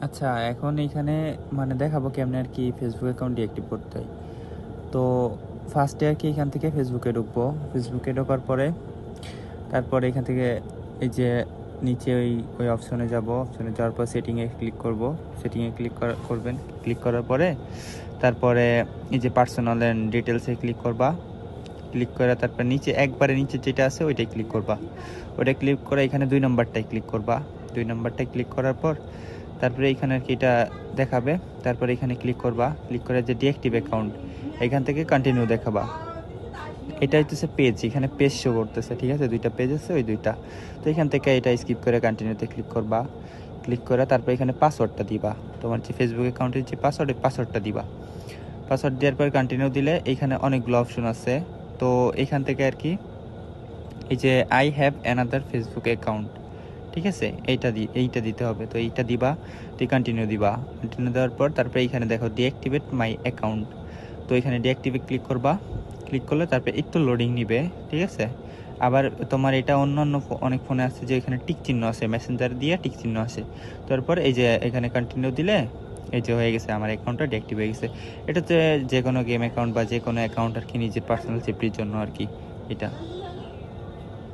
আচ্ছা, এখন এইখানে মানে দেখাবো কেমনে আর কি ফেসবুক অ্যাকাউন্ট ডিঅ্যাক্টিভ করতে হয়। তো ফার্স্টে আর কি এখান থেকে ফেসবুকে ঢুকবো। ফেসবুকে ঢোকার পরে তারপরে এখান থেকে এই যে নিচে ওই অপশনে যাব। অপশনে যাওয়ার পর সেটিংয়ে ক্লিক করব। সেটিংয়ে করবেন। ক্লিক করার পরে তারপরে এই যে পার্সোনাল অ্যান্ড ডিটেলসে ক্লিক করবা। ক্লিক করে তারপর নিচে একবারে নিচে যেটা আছে ওইটাই ক্লিক করবা। ওইটা ক্লিক করে এখানে 2 নম্বরটায় ক্লিক করবা। 2 নম্বরটায় ক্লিক করার পর তারপরে এখানে আর কি এটা দেখাবে। তারপরে এখানে ক্লিক করবা। ক্লিক করে যে ডিঅ্যাক্টিভ অ্যাকাউন্ট এখান থেকে কন্টিনিউ দেখাবা। এটা হইতেছে পেজ, এখানে পেজ শো করতেছে, ঠিক আছে? 2টা পেজ আছে, ওই 2টা। তো এখান থেকে এটা স্কিপ করে কন্টিনিউতে ক্লিক করবা। ক্লিক করে তারপর এখানে পাসওয়ার্ডটা দিবা। তোমার যে ফেসবুক অ্যাকাউন্টের যে পাসওয়ার্ড, ওই পাসওয়ার্ডটা দিবা। পাসওয়ার্ড দেওয়ার পর কন্টিনিউ দিলে এইখানে অনেকগুলো অপশন আছে। তো এইখান থেকে আর কি এই যে I have another Facebook account, ঠিক আছে? এইটা দিতে হবে। তো এইটা দিবা, তুই কন্টিনিউ দিবা। কন্টিনিউ দেওয়ার পর তারপরে এইখানে দেখো ডিঅ্যাক্টিভেট মাই অ্যাকাউন্ট। তো এখানে ডিঅ্যাক্টিভে ক্লিক করবা। ক্লিক করলে তারপরে একটু লোডিং নিবে, ঠিক আছে? আবার তোমার এটা অন্য অন্য অনেক ফোনে আছে যে এখানে টিক চিহ্ন আছে, মেসেঞ্জার দিয়ে টিক চিহ্ন আছে। তারপর এই যে এখানে কন্টিনিউ দিলে এই যে হয়ে গেছে, আমার অ্যাকাউন্টটা ডিঅ্যাক্টিভ হয়ে গেছে। এটা হচ্ছে যে কোনো গেম অ্যাকাউন্ট বা যে কোনো অ্যাকাউন্ট আর কি নিজের পার্সোনাল সেফটির জন্য আর কি এটা।